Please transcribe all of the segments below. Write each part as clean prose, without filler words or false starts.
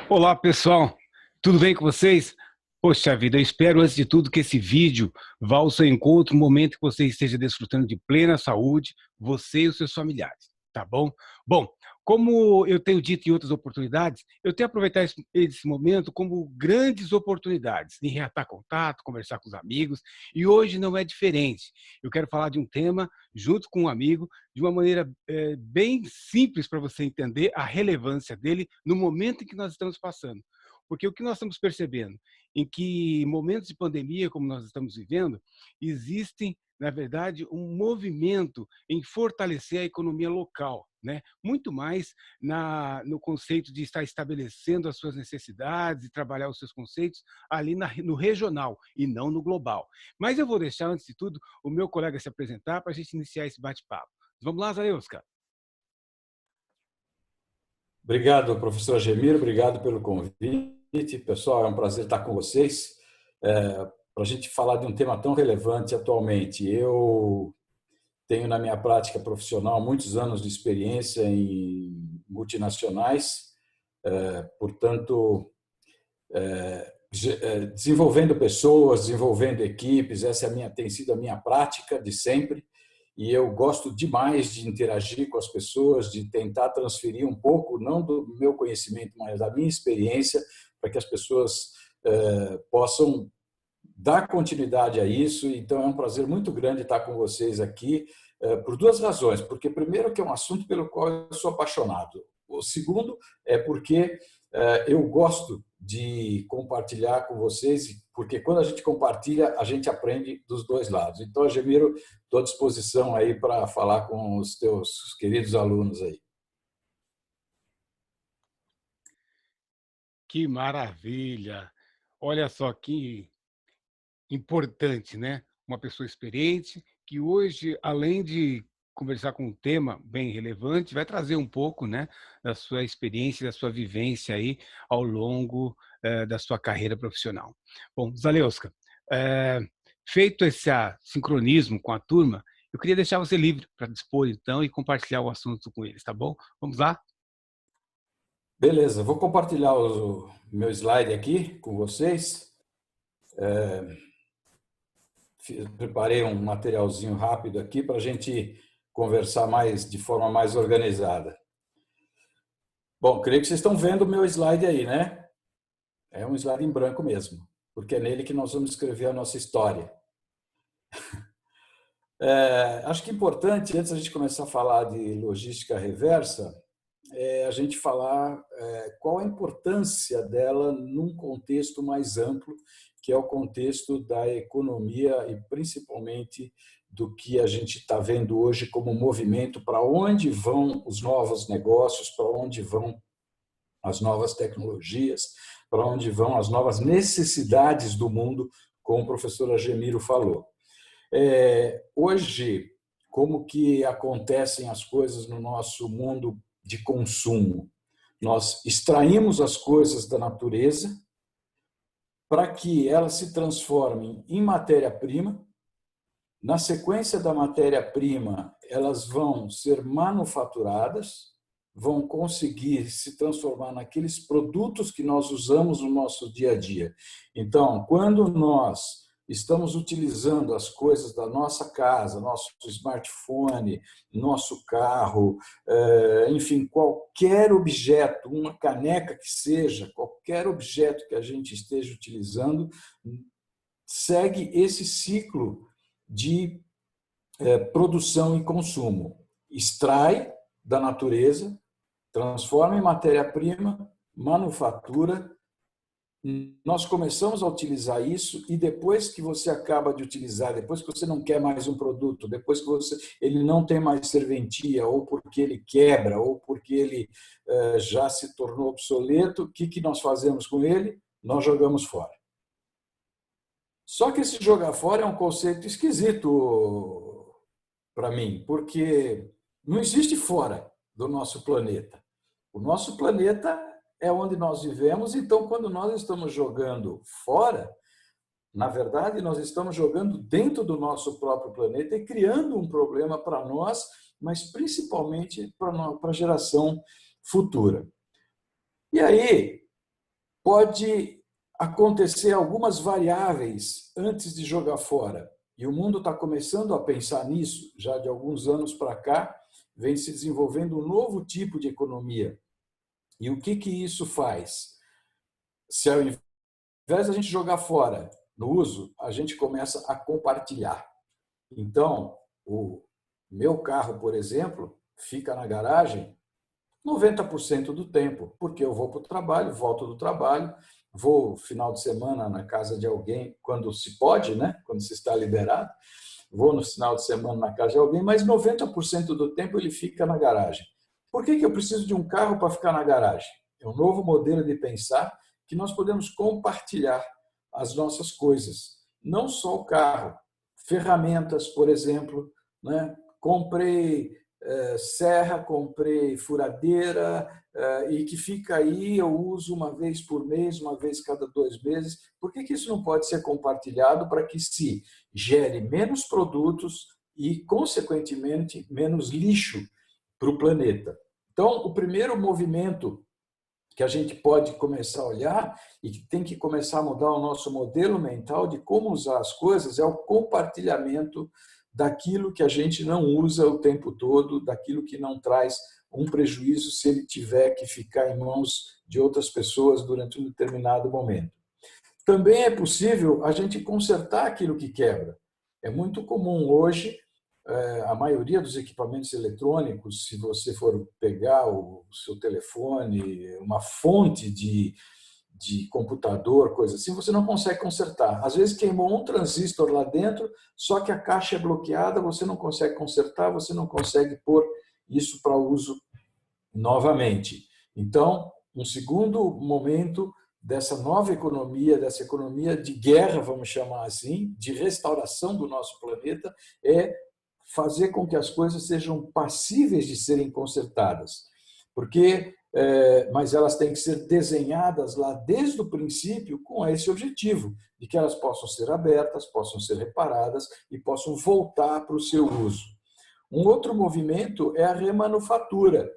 Olá, pessoal. Tudo bem com vocês? Poxa vida, eu espero, antes de tudo, que esse vídeo vá ao seu encontro no momento que você esteja desfrutando de plena saúde, você e os seus familiares, tá bom? Bom, como eu tenho dito em outras oportunidades, eu tenho aproveitado esse momento como grandes oportunidades de reatar contato, conversar com os amigos, e hoje não é diferente. Eu quero falar de um tema, junto com um amigo, de uma maneira bem simples para você entender a relevância dele no momento em que nós estamos passando. Porque o que nós estamos percebendo? Em que momentos de pandemia, como nós estamos vivendo, existem, na verdade, um movimento em fortalecer a economia local, né? Muito mais no conceito de estar estabelecendo as suas necessidades e trabalhar os seus conceitos ali no regional e não no global. Mas eu vou deixar, antes de tudo, o meu colega se apresentar para a gente iniciar esse bate-papo. Vamos lá, Zalewska? Obrigado, professor Gemiro, obrigado pelo convite. Pessoal, é um prazer estar com vocês para a gente falar de um tema tão relevante atualmente. Eu tenho na minha prática profissional muitos anos de experiência em multinacionais, portanto, desenvolvendo pessoas, desenvolvendo equipes, essa é tem sido a minha prática de sempre. E eu gosto demais de interagir com as pessoas, de tentar transferir um pouco, não do meu conhecimento, mas da minha experiência, para que as pessoas possam dar continuidade a isso. Então, é um prazer muito grande estar com vocês aqui, por duas razões. Porque, primeiro, que é um assunto pelo qual eu sou apaixonado. O segundo é porque eu gosto de compartilhar com vocês, porque quando a gente compartilha, a gente aprende dos dois lados. Então, Agemiro, estou à disposição aí para falar com os teus queridos alunos aí. Que maravilha! Olha só que importante, né? Uma pessoa experiente que hoje, além de conversar com um tema bem relevante, vai trazer um pouco, né, da sua experiência, da sua vivência aí ao longo da sua carreira profissional. Bom, Zalewska, eh, feito esse sincronismo com a turma, eu queria deixar você livre para dispor então e compartilhar o assunto com eles, tá bom? Vamos lá? Beleza, vou compartilhar o meu slide aqui com vocês. Preparei um materialzinho rápido aqui para a gente conversar mais de forma mais organizada. Bom, creio que vocês estão vendo o meu slide aí, né? É um slide em branco mesmo, porque é nele que nós vamos escrever a nossa história. Acho que é importante, antes da gente começar a falar de logística reversa, a gente falar qual a importância dela num contexto mais amplo, que é o contexto da economia e principalmente do que a gente está vendo hoje como movimento, para onde vão os novos negócios, para onde vão as novas tecnologias, para onde vão as novas necessidades do mundo, como o professor Agemiro falou. Hoje, como que acontecem as coisas no nosso mundo de consumo? Nós extraímos as coisas da natureza para que elas se transformem em matéria-prima. Na sequência da matéria-prima, elas vão ser manufaturadas, vão conseguir se transformar naqueles produtos que nós usamos no nosso dia a dia. Então, quando nós estamos utilizando as coisas da nossa casa, nosso smartphone, nosso carro, enfim, qualquer objeto, uma caneca que seja, qualquer objeto que a gente esteja utilizando, segue esse ciclo de produção e consumo. Extrai da natureza, transforma em matéria-prima, manufatura. Nós começamos a utilizar isso e depois que você acaba de utilizar, depois que você não quer mais um produto, depois que ele não tem mais serventia, ou porque ele quebra, ou porque ele já se tornou obsoleto, o que nós fazemos com ele? Nós jogamos fora. Só que esse jogar fora é um conceito esquisito para mim, porque não existe fora do nosso planeta. O nosso planeta é onde nós vivemos, então quando nós estamos jogando fora, na verdade nós estamos jogando dentro do nosso próprio planeta e criando um problema para nós, mas principalmente para a geração futura. E aí, pode acontecer algumas variáveis antes de jogar fora. E o mundo está começando a pensar nisso, já de alguns anos para cá, vem se desenvolvendo um novo tipo de economia. E o que isso faz? Se ao invés de a gente jogar fora no uso, a gente começa a compartilhar. Então, o meu carro, por exemplo, fica na garagem 90% do tempo, porque eu vou para o trabalho, volto do trabalho, vou final de semana na casa de alguém, quando se pode, né? Quando se está liberado, vou no final de semana na casa de alguém, mas 90% do tempo ele fica na garagem. Por que eu preciso de um carro para ficar na garagem? É um novo modelo de pensar que nós podemos compartilhar as nossas coisas. Não só o carro, ferramentas, por exemplo, né? Comprei serra, comprei furadeira e que fica aí, eu uso uma vez por mês, uma vez cada 2 meses. Por que isso não pode ser compartilhado para que se gere menos produtos e, consequentemente, menos lixo para o planeta? Então, o primeiro movimento que a gente pode começar a olhar e que tem que começar a mudar o nosso modelo mental de como usar as coisas é o compartilhamento daquilo que a gente não usa o tempo todo, daquilo que não traz um prejuízo se ele tiver que ficar em mãos de outras pessoas durante um determinado momento. Também é possível a gente consertar aquilo que quebra. É muito comum hoje, a maioria dos equipamentos eletrônicos, se você for pegar o seu telefone, uma fonte de computador, coisa assim, você não consegue consertar. Às vezes queimou um transistor lá dentro, só que a caixa é bloqueada, você não consegue consertar, você não consegue pôr isso para uso novamente. Então, um segundo momento dessa nova economia, dessa economia de guerra, vamos chamar assim, de restauração do nosso planeta, é fazer com que as coisas sejam passíveis de serem consertadas. Porque mas elas têm que ser desenhadas lá desde o princípio com esse objetivo, de que elas possam ser abertas, possam ser reparadas e possam voltar para o seu uso. Um outro movimento é a remanufatura.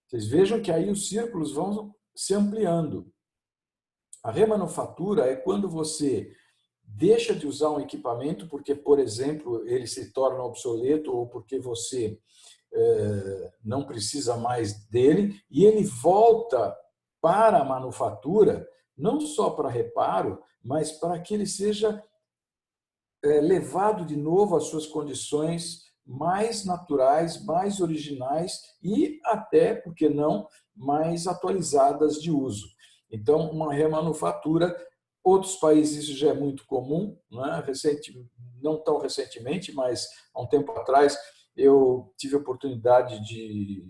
Vocês vejam que aí os círculos vão se ampliando. A remanufatura é quando você deixa de usar um equipamento porque, por exemplo, ele se torna obsoleto ou porque você não precisa mais dele, e ele volta para a manufatura, não só para reparo, mas para que ele seja levado de novo às suas condições mais naturais, mais originais e até, por que não, mais atualizadas de uso. Então, uma remanufatura, outros países isso já é muito comum, né? Não tão recentemente, mas há um tempo atrás, eu tive a oportunidade de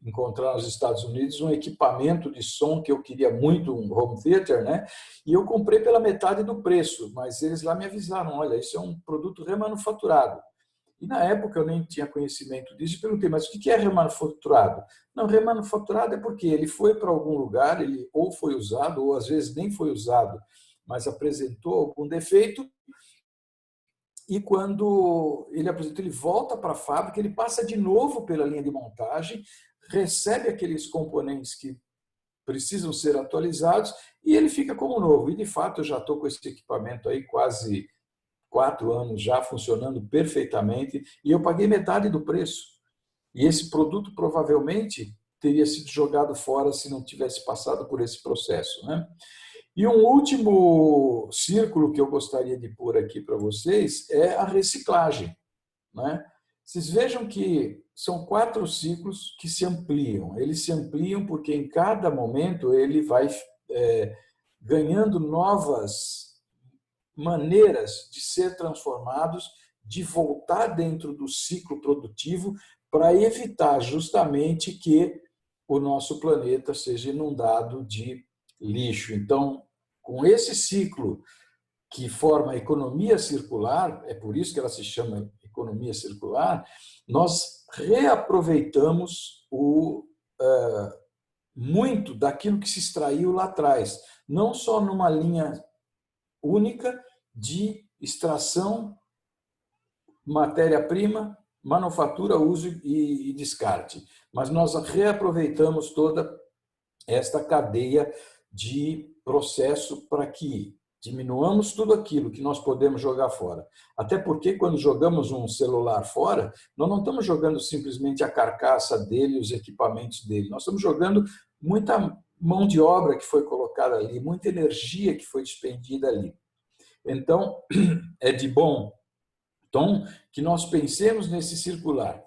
encontrar nos Estados Unidos um equipamento de som que eu queria muito, um home theater, né? E eu comprei pela metade do preço, mas eles lá me avisaram, olha, isso é um produto remanufaturado. E na época eu nem tinha conhecimento disso e perguntei, mas o que é remanufaturado? Não, remanufaturado é porque ele foi para algum lugar, ele ou foi usado, ou às vezes nem foi usado, mas apresentou algum defeito. E quando ele apresenta, ele volta para a fábrica, ele passa de novo pela linha de montagem, recebe aqueles componentes que precisam ser atualizados e ele fica como novo. E, de fato, eu já estou com esse equipamento aí quase 4 anos já funcionando perfeitamente e eu paguei metade do preço. E esse produto provavelmente teria sido jogado fora se não tivesse passado por esse processo, né? E um último círculo que eu gostaria de pôr aqui para vocês é a reciclagem, né? Vocês vejam que são 4 ciclos que se ampliam. Eles se ampliam porque em cada momento ele vai ganhando novas maneiras de ser transformados, de voltar dentro do ciclo produtivo para evitar justamente que o nosso planeta seja inundado de lixo. Então, com esse ciclo que forma a economia circular, é por isso que ela se chama economia circular, nós reaproveitamos muito daquilo que se extraiu lá atrás, não só numa linha única de extração, matéria-prima, manufatura, uso e descarte, mas nós reaproveitamos toda esta cadeia de processo para que diminuamos tudo aquilo que nós podemos jogar fora. Até porque, quando jogamos um celular fora, nós não estamos jogando simplesmente a carcaça dele, os equipamentos dele. Nós estamos jogando muita mão de obra que foi colocada ali, muita energia que foi despendida ali. Então, é de bom tom que nós pensemos nesse circular.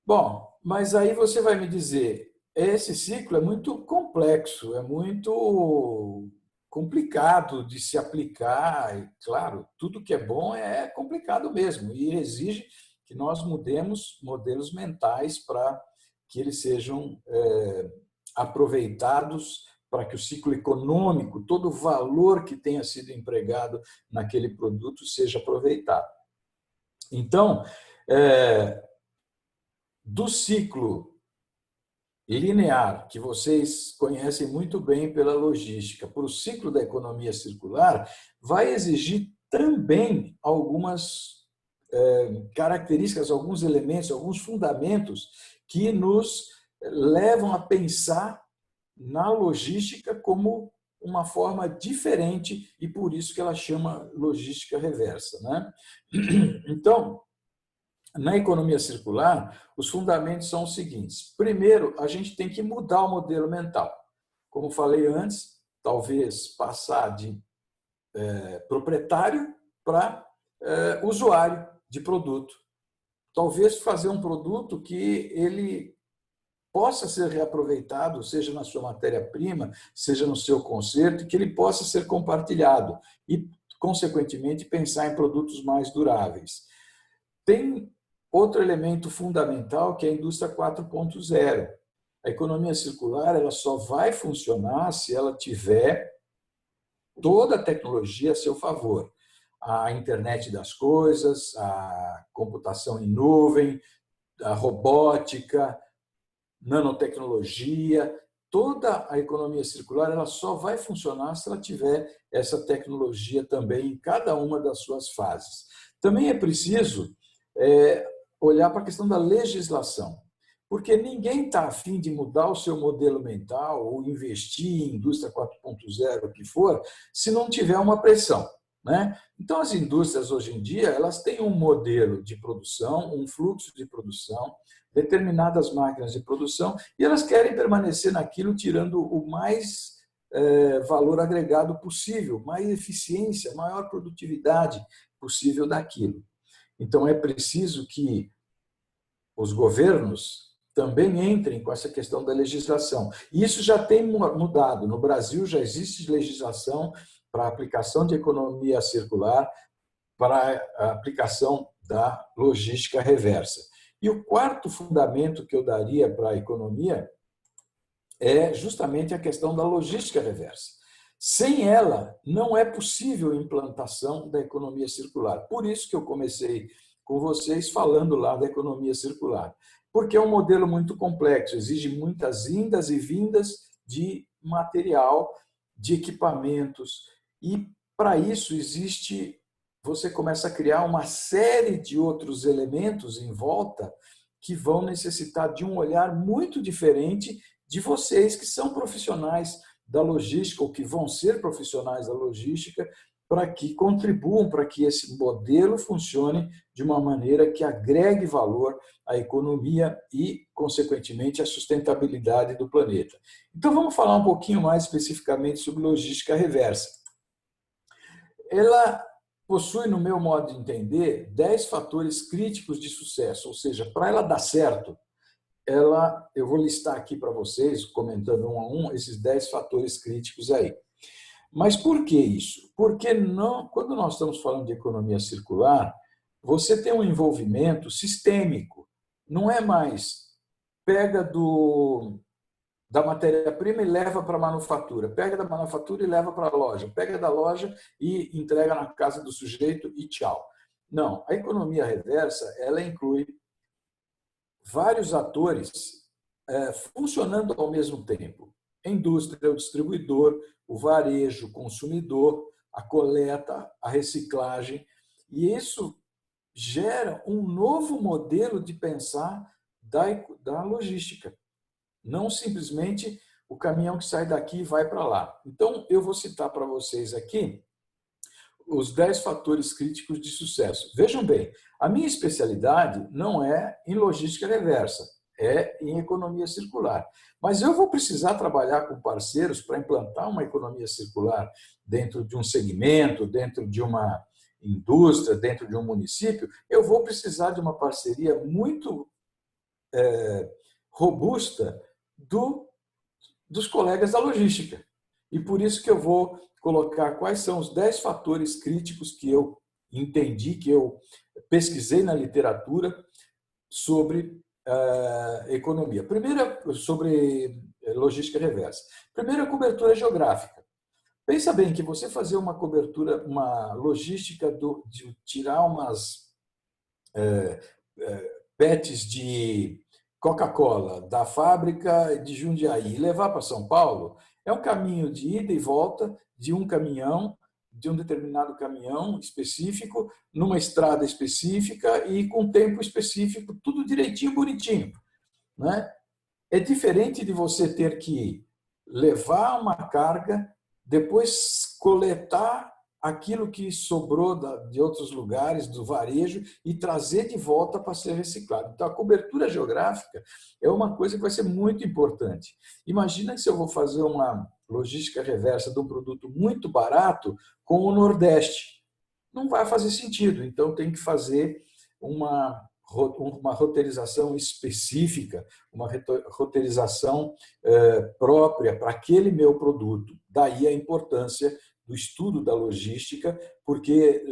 Bom, mas aí você vai me dizer, esse ciclo é muito complexo, é muito complicado de se aplicar. E, claro, tudo que é bom é complicado mesmo e exige que nós mudemos modelos mentais para que eles sejam aproveitados, para que o ciclo econômico, todo o valor que tenha sido empregado naquele produto seja aproveitado. Então, do ciclo linear, que vocês conhecem muito bem pela logística, para o ciclo da economia circular, vai exigir também algumas características, alguns elementos, alguns fundamentos que nos levam a pensar na logística como uma forma diferente e por isso que ela chama logística reversa, né? Então, na economia circular, os fundamentos são os seguintes. Primeiro, a gente tem que mudar o modelo mental. Como falei antes, talvez passar de proprietário para usuário de produto. Talvez fazer um produto que ele possa ser reaproveitado, seja na sua matéria-prima, seja no seu conserto, que ele possa ser compartilhado e, consequentemente, pensar em produtos mais duráveis. Tem outro elemento fundamental que é a indústria 4.0. A economia circular ela só vai funcionar se ela tiver toda a tecnologia a seu favor. A internet das coisas, a computação em nuvem, a robótica, nanotecnologia, toda a economia circular ela só vai funcionar se ela tiver essa tecnologia também em cada uma das suas fases. Também é preciso olhar para a questão da legislação, porque ninguém está a fim de mudar o seu modelo mental ou investir em indústria 4.0, o que for, se não tiver uma pressão, né? Então, as indústrias, hoje em dia, elas têm um modelo de produção, um fluxo de produção, determinadas máquinas de produção, e elas querem permanecer naquilo, tirando o mais valor agregado possível, mais eficiência, maior produtividade possível daquilo. Então, é preciso que os governos também entrem com essa questão da legislação. E isso já tem mudado. No Brasil já existe legislação para a aplicação de economia circular, para a aplicação da logística reversa. E o quarto fundamento que eu daria para a economia é justamente a questão da logística reversa. Sem ela, não é possível a implantação da economia circular. Por isso que eu comecei com vocês falando lá da economia circular. Porque é um modelo muito complexo, exige muitas indas e vindas de material, de equipamentos. E, para isso, você começa a criar uma série de outros elementos em volta que vão necessitar de um olhar muito diferente de vocês que são profissionais da logística ou que vão ser profissionais da logística para que contribuam para que esse modelo funcione de uma maneira que agregue valor à economia e, consequentemente, à sustentabilidade do planeta. Então, vamos falar um pouquinho mais especificamente sobre logística reversa. Ela possui, no meu modo de entender, 10 fatores críticos de sucesso, ou seja, para ela dar certo, eu vou listar aqui para vocês, comentando um a um, esses 10 fatores críticos aí. Mas por que isso? Porque quando nós estamos falando de economia circular, você tem um envolvimento sistêmico. Não é mais pega da matéria-prima e leva para a manufatura, pega da manufatura e leva para a loja, pega da loja e entrega na casa do sujeito e tchau. Não, a economia reversa ela inclui vários atores funcionando ao mesmo tempo. A indústria, o distribuidor, o varejo, o consumidor, a coleta, a reciclagem. E isso gera um novo modelo de pensar da logística. Não simplesmente o caminhão que sai daqui e vai para lá. Então, eu vou citar para vocês aqui os 10 fatores críticos de sucesso. Vejam bem, a minha especialidade não é em logística reversa, é em economia circular. Mas eu vou precisar trabalhar com parceiros para implantar uma economia circular dentro de um segmento, dentro de uma indústria, dentro de um município. Eu vou precisar de uma parceria muito robusta dos colegas da logística. E por isso que eu vou colocar quais são os 10 fatores críticos que eu entendi, que eu pesquisei na literatura sobre economia. Primeiro, sobre logística reversa. Primeiro, a cobertura geográfica. Pensa bem que você fazer uma cobertura, uma logística de tirar umas PETs de Coca-Cola da fábrica de Jundiaí e levar para São Paulo, é um caminho de ida e volta de um caminhão, de um determinado caminhão específico, numa estrada específica e com tempo específico, tudo direitinho, bonitinho, né? É diferente de você ter que levar uma carga, depois coletar aquilo que sobrou de outros lugares, do varejo, e trazer de volta para ser reciclado. Então, a cobertura geográfica é uma coisa que vai ser muito importante. Imagina que se eu vou fazer uma logística reversa de um produto muito barato com o Nordeste. Não vai fazer sentido. Então, tem que fazer uma roteirização específica, uma roteirização própria para aquele meu produto. Daí a importância do estudo da logística, porque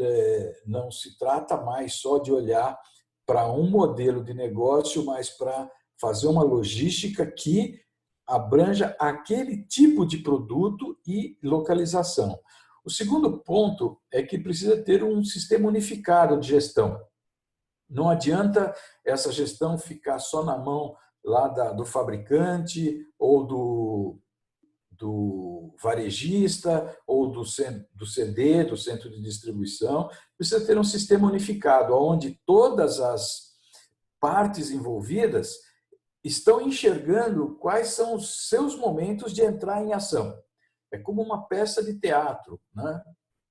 não se trata mais só de olhar para um modelo de negócio, mas para fazer uma logística que abranja aquele tipo de produto e localização. O segundo ponto é que precisa ter um sistema unificado de gestão. Não adianta essa gestão ficar só na mão lá do fabricante ou do varejista ou do CD, do centro de distribuição. Precisa ter um sistema unificado, onde todas as partes envolvidas estão enxergando quais são os seus momentos de entrar em ação. É como uma peça de teatro, né?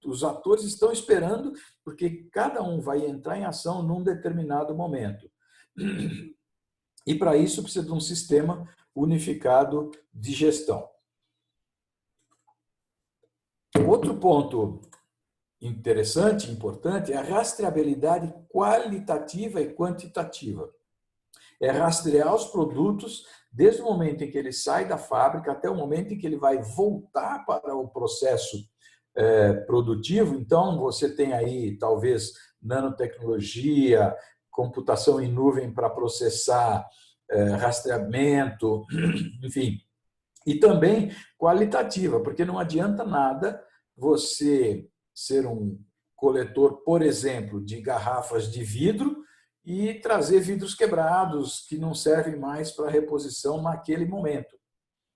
Os atores estão esperando porque cada um vai entrar em ação num determinado momento. E para isso precisa de um sistema unificado de gestão. Outro ponto interessante, importante, é a rastreabilidade qualitativa e quantitativa. É rastrear os produtos desde o momento em que ele sai da fábrica até o momento em que ele vai voltar para o processo produtivo. Então, você tem aí, talvez, nanotecnologia, computação em nuvem para processar, rastreamento, enfim. E também qualitativa, porque não adianta nada você ser um coletor, por exemplo, de garrafas de vidro e trazer vidros quebrados que não servem mais para reposição naquele momento.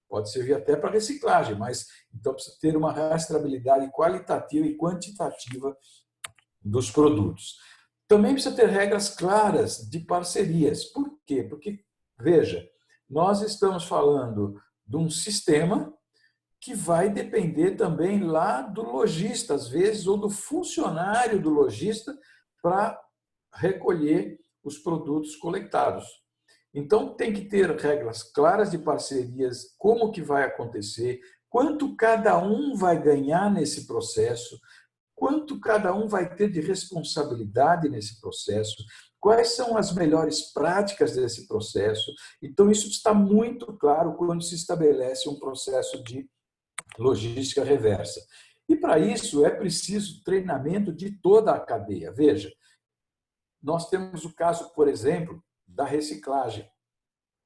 Pode servir até para reciclagem, mas então precisa ter uma rastreabilidade qualitativa e quantitativa dos produtos. Também precisa ter regras claras de parcerias. Por quê? Porque, veja, nós estamos falando de um sistema que vai depender também lá do lojista, às vezes, ou do funcionário do lojista para recolher os produtos coletados. Então, tem que ter regras claras de parcerias, como que vai acontecer, quanto cada um vai ganhar nesse processo, quanto cada um vai ter de responsabilidade nesse processo, quais são as melhores práticas desse processo. Então, isso está muito claro quando se estabelece um processo de logística reversa. E, para isso, é preciso treinamento de toda a cadeia. Veja, nós temos o caso, por exemplo, da reciclagem,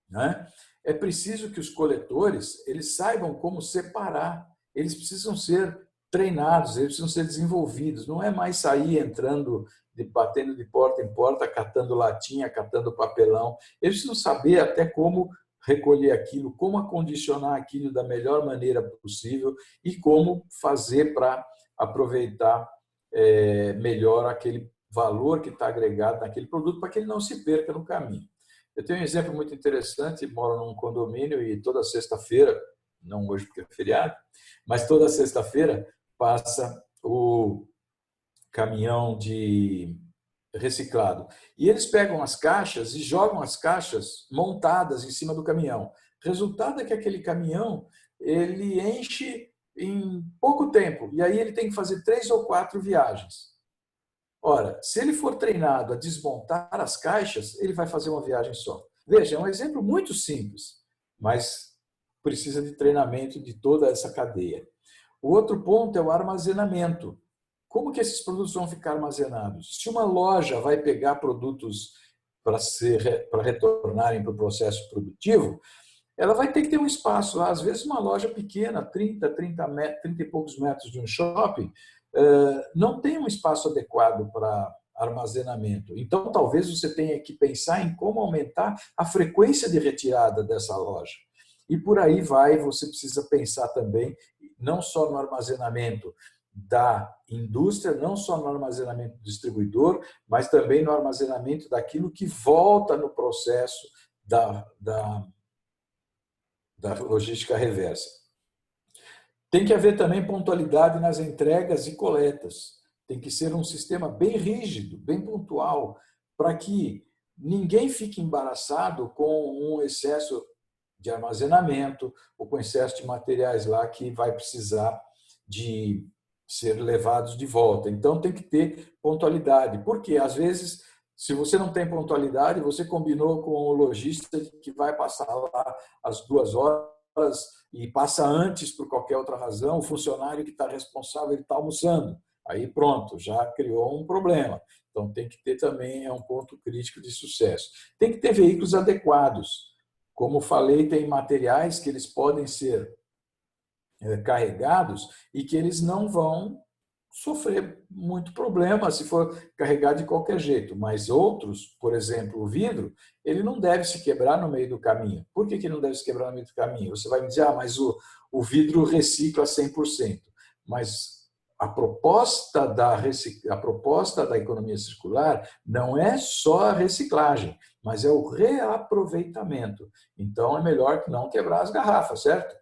né? É preciso que os coletores eles saibam como separar, eles precisam ser treinados, eles precisam ser desenvolvidos, não é mais sair entrando, batendo de porta em porta, catando latinha, catando papelão, eles precisam saber até como recolher aquilo, como acondicionar aquilo da melhor maneira possível e como fazer para aproveitar melhor aquele valor que está agregado naquele produto para que ele não se perca no caminho. Eu tenho um exemplo muito interessante, moro num condomínio e toda sexta-feira não hoje porque é feriado, mas toda sexta-feira passa o caminhão de reciclado. E eles pegam as caixas e jogam as caixas montadas em cima do caminhão. Resultado é que aquele caminhão ele enche em pouco tempo, e aí ele tem que fazer 3 ou 4 viagens. Ora, se ele for treinado a desmontar as caixas, ele vai fazer uma viagem só. Veja, é um exemplo muito simples, mas precisa de treinamento de toda essa cadeia. O outro ponto é o armazenamento. Como que esses produtos vão ficar armazenados? Se uma loja vai pegar produtos para retornarem para o processo produtivo, ela vai ter que ter um espaço lá. Às vezes, uma loja pequena, 30 e poucos metros de um shopping, não tem um espaço adequado para armazenamento. Então, talvez você tenha que pensar em como aumentar a frequência de retirada dessa loja. E por aí vai, você precisa pensar também, não só no armazenamento da indústria, não só no armazenamento do distribuidor, mas também no armazenamento daquilo que volta no processo da logística reversa. Tem que haver também pontualidade nas entregas e coletas. Tem que ser um sistema bem rígido, bem pontual, para que ninguém fique embaraçado com um excesso de armazenamento ou com excesso de materiais lá que vai precisar de ser levados de volta. Então, tem que ter pontualidade. Porque, às vezes, se você não tem pontualidade, você combinou com o lojista que vai passar lá às 2 horas e passa antes por qualquer outra razão, o funcionário que está responsável ele está almoçando. Aí pronto, já criou um problema. Então tem que ter também, é um ponto crítico de sucesso. Tem que ter veículos adequados. Como falei, tem materiais que eles podem ser carregados e que eles não vão sofrer muito problema se for carregar de qualquer jeito. Mas outros, por exemplo, o vidro, ele não deve se quebrar no meio do caminho. Por que não deve se quebrar no meio do caminho? Você vai me dizer, mas o vidro recicla 100%. Mas a proposta da economia circular não é só a reciclagem, mas é o reaproveitamento. Então, é melhor que não quebrar as garrafas, certo?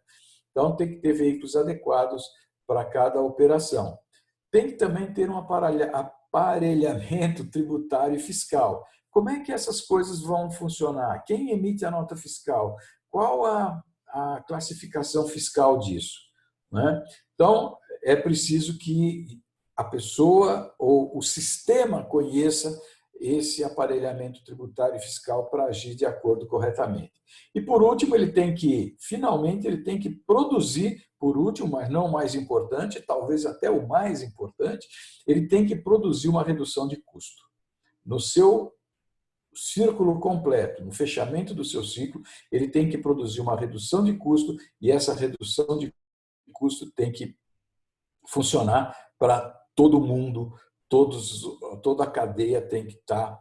Então, tem que ter veículos adequados para cada operação. Tem que também ter um aparelhamento tributário e fiscal. Como é que essas coisas vão funcionar? Quem emite a nota fiscal? Qual a classificação fiscal disso? Né? Então, é preciso que a pessoa ou o sistema conheça esse aparelhamento tributário e fiscal para agir de acordo corretamente. E, por último, finalmente, ele tem que produzir, por último, mas não o mais importante, talvez até o mais importante, ele tem que produzir uma redução de custo. No seu círculo completo, no fechamento do seu ciclo, ele tem que produzir uma redução de custo e essa redução de custo tem que funcionar para todo mundo, toda a cadeia tem que estar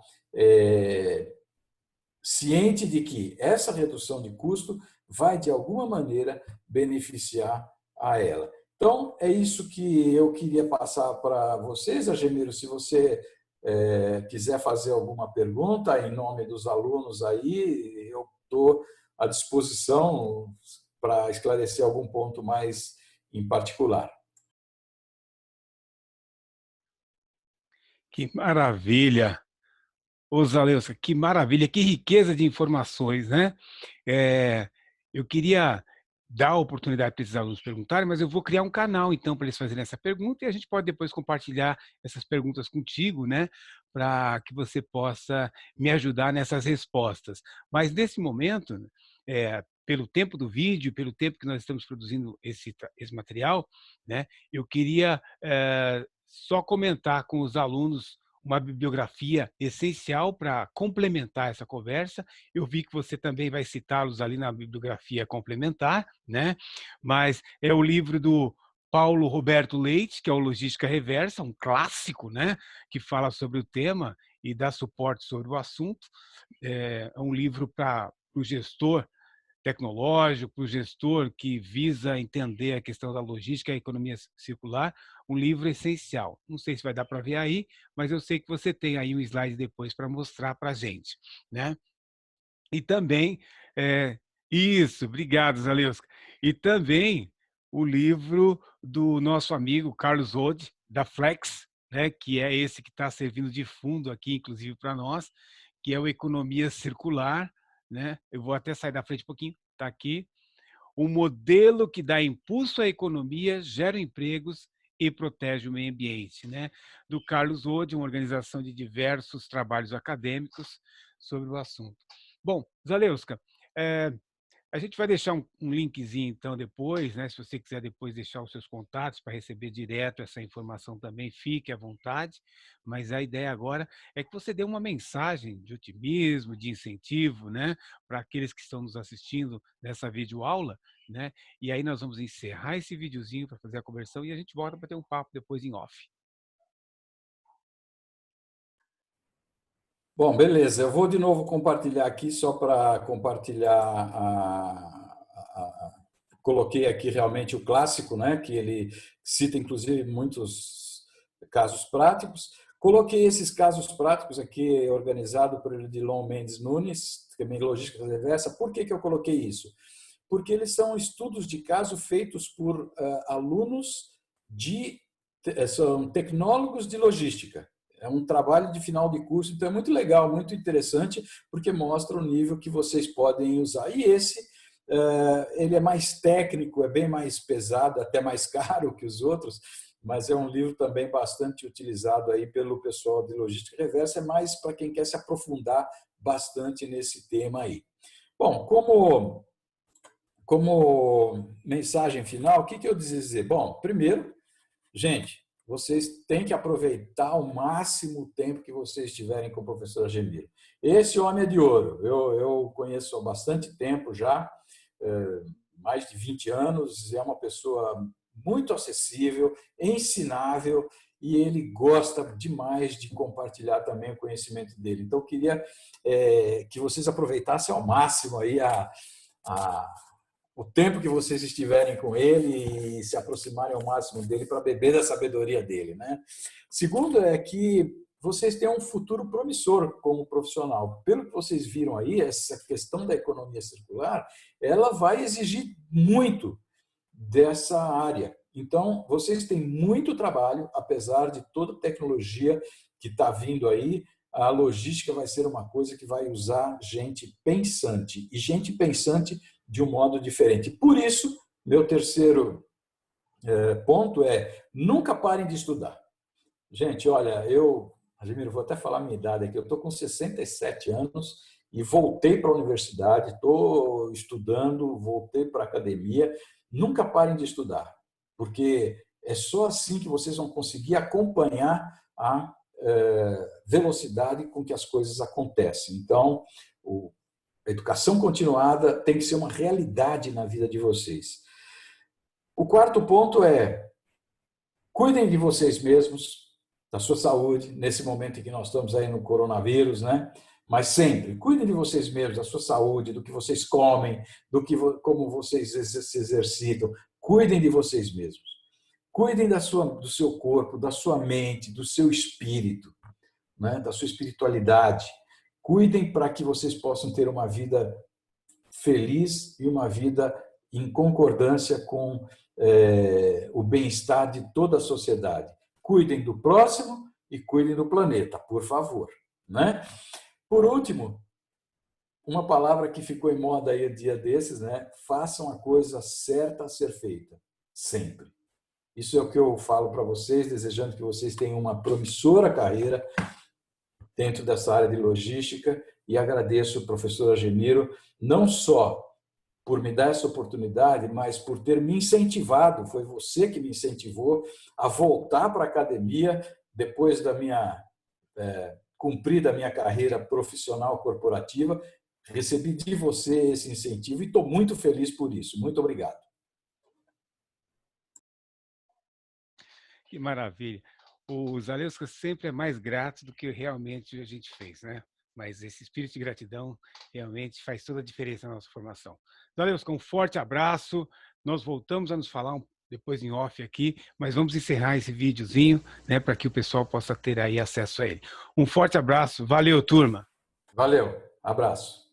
ciente de que essa redução de custo vai, de alguma maneira, beneficiar a ela. Então, é isso que eu queria passar para vocês, Argemiro. Se você quiser fazer alguma pergunta em nome dos alunos aí, eu estou à disposição para esclarecer algum ponto mais em particular. Que maravilha! Ô, Zaleusca, que maravilha, que riqueza de informações, né? Eu queria dar a oportunidade para esses alunos perguntarem, mas eu vou criar um canal, então, para eles fazerem essa pergunta e a gente pode depois compartilhar essas perguntas contigo, né? Para que você possa me ajudar nessas respostas. Mas, nesse momento, pelo tempo do vídeo, pelo tempo que nós estamos produzindo esse material, né? Eu queria só comentar com os alunos uma bibliografia essencial para complementar essa conversa. Eu vi que você também vai citá-los ali na bibliografia complementar, né? Mas é o livro do Paulo Roberto Leite, que é o Logística Reversa, um clássico, né? Que fala sobre o tema e dá suporte sobre o assunto. É um livro para o gestor tecnológico, o gestor que visa entender a questão da logística e a economia circular, um livro essencial. Não sei se vai dar para ver aí, mas eu sei que você tem aí um slide depois para mostrar para a gente, né? E também, isso, obrigado, Zaleusca. E também o livro do nosso amigo Carlos Ode, da Flex, né, que é esse que está servindo de fundo aqui, inclusive para nós, que é o Economia Circular, né? Eu vou até sair da frente um pouquinho, está aqui. Um modelo que dá impulso à economia, gera empregos e protege o meio ambiente, né? Do Carlos Ode, uma organização de diversos trabalhos acadêmicos sobre o assunto. Bom, Zalewska, a gente vai deixar um linkzinho, então, depois, né? Se você quiser depois deixar os seus contatos para receber direto essa informação também, fique à vontade. Mas a ideia agora é que você dê uma mensagem de otimismo, de incentivo, né? Para aqueles que estão nos assistindo nessa videoaula, né? E aí nós vamos encerrar esse videozinho para fazer a conversão e a gente volta para ter um papo depois em off. Bom, beleza. Eu vou de novo compartilhar aqui, só para compartilhar coloquei aqui realmente o clássico, né, que ele cita, inclusive, muitos casos práticos. Coloquei esses casos práticos aqui, organizado por Edilon Mendes Nunes, também Logística Reversa. Por que eu coloquei isso? Porque eles são estudos de caso feitos por alunos são tecnólogos de logística. É um trabalho de final de curso, então é muito legal, muito interessante, porque mostra o nível que vocês podem usar. E esse, ele é mais técnico, é bem mais pesado, até mais caro que os outros, mas é um livro também bastante utilizado aí pelo pessoal de logística reversa, é mais para quem quer se aprofundar bastante nesse tema aí. Bom, como mensagem final, o que eu dizer? Bom, primeiro, gente, vocês têm que aproveitar ao máximo o tempo que vocês estiverem com o professor Agemiro. Esse homem é de ouro. Eu conheço há bastante tempo já, mais de 20 anos, é uma pessoa muito acessível, ensinável, e ele gosta demais de compartilhar também o conhecimento dele. Então, eu queria que vocês aproveitassem ao máximo aí o tempo que vocês estiverem com ele e se aproximarem ao máximo dele para beber da sabedoria dele, né? Segundo é que vocês têm um futuro promissor como profissional. Pelo que vocês viram aí, essa questão da economia circular, ela vai exigir muito dessa área. Então, vocês têm muito trabalho, apesar de toda a tecnologia que está vindo aí, a logística vai ser uma coisa que vai usar gente pensante, e gente pensante de um modo diferente. Por isso, meu terceiro ponto é: nunca parem de estudar. Gente, olha, Ademir, vou até falar a minha idade aqui, eu estou com 67 anos e voltei para a universidade, estou estudando, voltei para a academia. Nunca parem de estudar, porque é só assim que vocês vão conseguir acompanhar a velocidade com que as coisas acontecem. Então, a educação continuada tem que ser uma realidade na vida de vocês. O quarto ponto é: cuidem de vocês mesmos, da sua saúde, nesse momento em que nós estamos aí no coronavírus, né? Mas sempre, cuidem de vocês mesmos, da sua saúde, do que vocês comem, como vocês se exercitam. Cuidem de vocês mesmos. Cuidem do seu corpo, da sua mente, do seu espírito, né? Da sua espiritualidade. Cuidem para que vocês possam ter uma vida feliz e uma vida em concordância com o bem-estar de toda a sociedade. Cuidem do próximo e cuidem do planeta, por favor, né? Por último, uma palavra que ficou em moda aí dia desses, né? Façam a coisa certa a ser feita, sempre. Isso é o que eu falo para vocês, desejando que vocês tenham uma promissora carreira dentro dessa área de logística, e agradeço ao professor Agemiro, não só por me dar essa oportunidade, mas por ter me incentivado. Foi você que me incentivou a voltar para a academia depois da minha cumprida a minha carreira profissional corporativa. Recebi de você esse incentivo e estou muito feliz por isso. Muito obrigado. Que maravilha. O Zalewska sempre é mais grato do que realmente a gente fez, né? Mas esse espírito de gratidão realmente faz toda a diferença na nossa formação. Zalewska, um forte abraço. Nós voltamos a nos falar depois em off aqui, mas vamos encerrar esse videozinho, né, para que o pessoal possa ter aí acesso a ele. Um forte abraço. Valeu, turma. Valeu. Abraço.